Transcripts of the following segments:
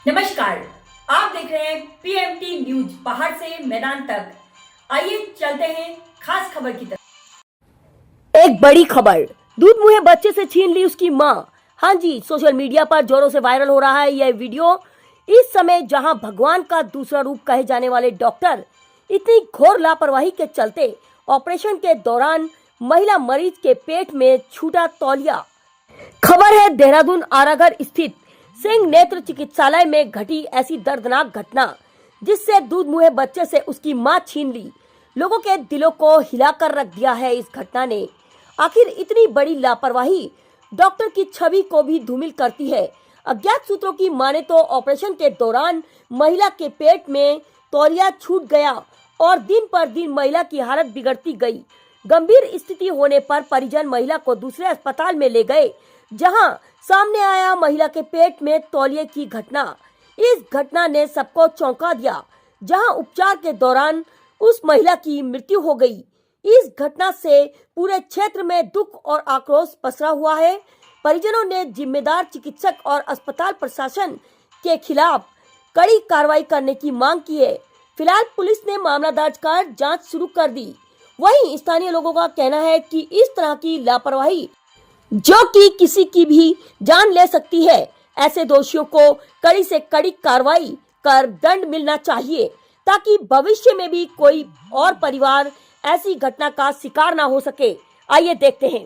नमस्कार, आप देख रहे हैं पीएमटी न्यूज पहाड़ से मैदान तक। आइए चलते हैं खास खबर की तरफ। एक बड़ी खबर, दूध मुहे बच्चे से छीन ली उसकी मां। हाँ जी, सोशल मीडिया पर जोरों से वायरल हो रहा है यह वीडियो। इस समय जहां भगवान का दूसरा रूप कहे जाने वाले डॉक्टर इतनी घोर लापरवाही के चलते ऑपरेशन के दौरान महिला मरीज के पेट में छूटा तौलिया। खबर है देहरादून आरागढ़ स्थित सिंह नेत्र चिकित्सालय में घटी ऐसी दर्दनाक घटना, जिससे दूध मुहे बच्चे से उसकी मां छीन ली। लोगों के दिलों को हिलाकर रख दिया है इस घटना ने। आखिर इतनी बड़ी लापरवाही डॉक्टर की छवि को भी धूमिल करती है। अज्ञात सूत्रों की माने तो ऑपरेशन के दौरान महिला के पेट में तौलिया छूट गया और दिन पर दिन महिला की हालत बिगड़ती गई। गंभीर स्थिति होने पर परिजन महिला को दूसरे अस्पताल में ले गए, जहां सामने आया महिला के पेट में तौलिए की घटना। इस घटना ने सबको चौंका दिया, जहां उपचार के दौरान उस महिला की मृत्यु हो गई। इस घटना से पूरे क्षेत्र में दुख और आक्रोश पसरा हुआ है। परिजनों ने जिम्मेदार चिकित्सक और अस्पताल प्रशासन के खिलाफ कड़ी कार्रवाई करने की मांग की है। फिलहाल पुलिस ने मामला दर्ज कर जांच शुरू कर दी। वहीं स्थानीय लोगों का कहना है कि इस तरह की लापरवाही जो कि किसी की भी जान ले सकती है, ऐसे दोषियों को कड़ी से कड़ी कार्रवाई कर दंड मिलना चाहिए, ताकि भविष्य में भी कोई और परिवार ऐसी घटना का शिकार ना हो सके। आइए देखते हैं।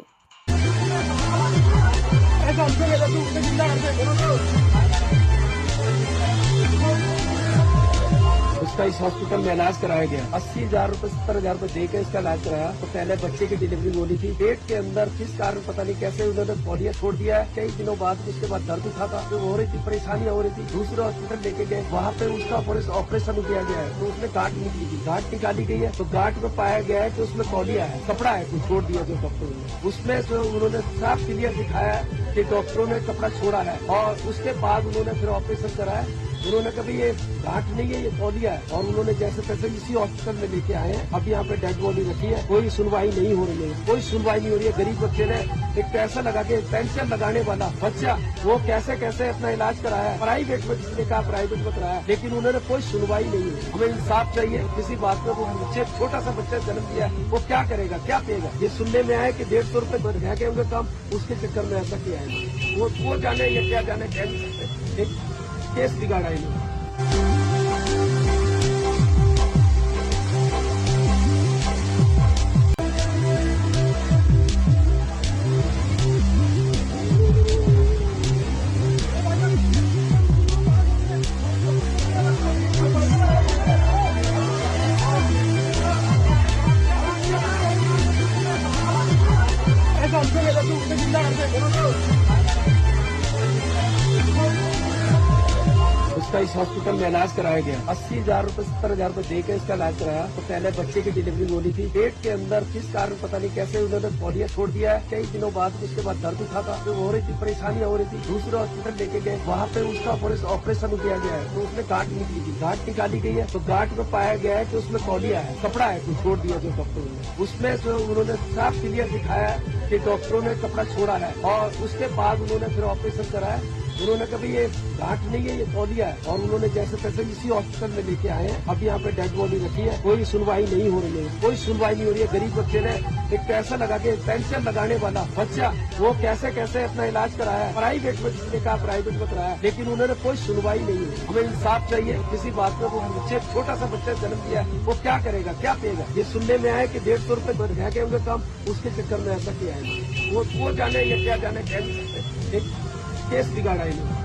उसका इस हॉस्पिटल में इलाज कराया गया। 80,000 रूपए 70,000 रूपए दे के इसका इलाज कराया। तो पहले बच्चे की डिलीवरी होनी थी, पेट के अंदर किस कारण पता नहीं कैसे उन्होंने तौलिया छोड़ दिया है। कई दिनों बाद उसके बाद दर्द उठा था, जो हो रही थी, परेशानियां हो रही थी। दूसरे हॉस्पिटल लेके गए, वहाँ पे उसका ऑपरेशन किया गया है। तो उसमें गांठ निकली थी, गांठ निकाली गई है। तो गांठ में पाया गया है कि उसमें तौलिया है, कपड़ा है, कुछ छोड़ दिया जो डॉक्टर ने। उसमें जो उन्होंने साफ क्लियर दिखाया कि डॉक्टरों ने कपड़ा छोड़ा है, और उसके बाद उन्होंने फिर ऑपरेशन कराया। उन्होंने कभी ये गांठ नहीं है, ये तौलिया है, और उन्होंने जैसे तैसे इसी हॉस्पिटल में लेके आए हैं। अभी यहाँ पे डेड बॉडी रखी है, कोई सुनवाई नहीं हो रही है, कोई सुनवाई नहीं हो रही है। गरीब बच्चे ने एक पैसा लगा के, पेंशन लगाने वाला बच्चा, वो कैसे कैसे अपना इलाज कराया है प्राइवेट में, जिसने कहा प्राइवेट में कराया, लेकिन उन्होंने कोई सुनवाई नहीं है। हमें इंसाफ चाहिए किसी बात में। वो बच्चे, छोटा सा बच्चा जन्म दिया, वो क्या करेगा, क्या पिएगा। ये सुनने में आया कि 150 रूपये बढ़ गए होंगे काम, उसके चक्कर में ऐसा किया है। वो जाने या क्या जाने, कह नहीं सकते। एक केस बिगाड़ा है। उसका इस हॉस्पिटल में इलाज कराया गया। 80,000 रूपए 70,000 रूपए दे के इसका इलाज कराया। तो पहले बच्चे की डिलीवरी होनी थी, पेट के अंदर किस कारण पता नहीं कैसे उन्होंने तौलिया छोड़ दिया है। कई दिनों बाद उसके बाद दर्द उठा था, जो हो रही थी, परेशानियां हो रही थी। दूसरे हॉस्पिटल लेके गए, वहाँ पे उसका ऑपरेशन किया गया है। तो उसमें गांठ निकली थी, गांठ निकाली गई है। तो गांठ में पाया गया है कि उसमें तौलिया है, कपड़ा है, कुछ छोड़ दिया जो डॉक्टर ने। उसमें जो उन्होंने साफ क्लियर दिखाया कि डॉक्टरों ने कपड़ा छोड़ा है, और उसके बाद उन्होंने फिर ऑपरेशन कराया। उन्होंने कभी ये गांठ नहीं है, ये तौलिया है, और उन्होंने जैसे तैसे इसी हॉस्पिटल में लेके आए हैं। अभी यहाँ पे डेड बॉडी रखी है, कोई सुनवाई नहीं हो रही है, कोई सुनवाई नहीं हो रही है। गरीब बच्चे ने एक पैसा लगा के, पेंशन लगाने वाला बच्चा, वो कैसे कैसे अपना इलाज कराया है प्राइवेट में, जिसने कहा प्राइवेट में कराया, लेकिन उन्होंने कोई सुनवाई नहीं है। हमें इंसाफ चाहिए किसी बात में। वो बच्चे, छोटा सा बच्चा जन्म दिया, वो क्या करेगा, क्या पिएगा। ये सुनने में आया कि 150 रूपये बढ़ गए होंगे काम, उसके चक्कर में ऐसा किया है। वो जाने या क्या जाने, कह नहीं सकते। एक केस बिगाड़ा है।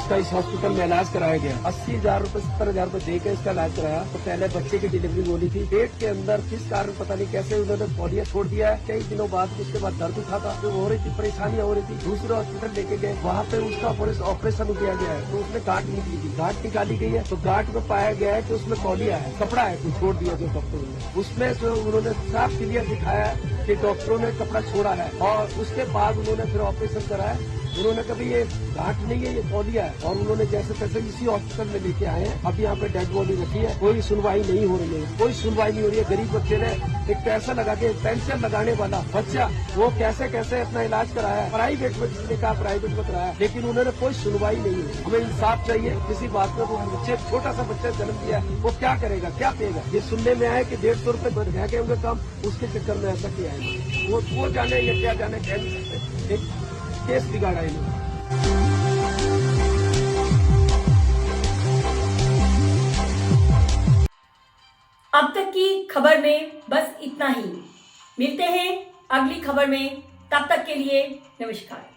उसका इस हॉस्पिटल में इलाज कराया गया। 80,000 रूपए 70,000 रूपए दे के इसका इलाज कराया। तो पहले बच्चे की डिलीवरी होनी थी, पेट के अंदर किस कारण पता नहीं कैसे उन्होंने पॉलिया छोड़ दिया है। कई दिनों बाद उसके बाद दर्द उठा था, जो हो रही थी, परेशानियां हो रही थी। दूसरे हॉस्पिटल लेके गए, वहाँ पे उसका ऑपरेशन किया गया है। तो उसमें गांठ निकली थी, गांठ निकाली गई है। तो गांठ में पाया गया है कि उसमें पॉलिया है, कपड़ा है, तो छोड़ दिया जो डॉक्टरों ने। उसमें जो उन्होंने साफ क्लियर दिखाया कि डॉक्टरों ने कपड़ा छोड़ा है, और उसके बाद उन्होंने फिर ऑपरेशन कराया। उन्होंने कभी ये गांठ नहीं है, ये पॉलिया है, और उन्होंने जैसे तैसे इसी हॉस्पिटल में लेके आए हैं। अब यहाँ पे डेड बॉडी रखी है, कोई सुनवाई नहीं हो रही है, कोई सुनवाई नहीं हो रही है। गरीब बच्चे ने एक पैसा लगा के, पेंशन लगाने वाला बच्चा, वो कैसे कैसे अपना इलाज कराया है, प्राइवेट में, जिसने कहा प्राइवेट में कराया, लेकिन उन्होंने कोई सुनवाई नहीं हुई। हमें इंसाफ चाहिए किसी बात में। वो बच्चे, छोटा सा बच्चा जन्म दिया है, वो क्या करेगा, क्या पिएगा। ये सुनने में आया कि 150 रूपये रह गए होंगे कम, उसके चक्कर में ऐसा किया है। वो जाने या क्या जाने, कह नहीं सकते। एक केस बिगाड़ा है। अब तक की खबर में बस इतना ही। मिलते हैं अगली खबर में, तब तक के लिए नमस्कार।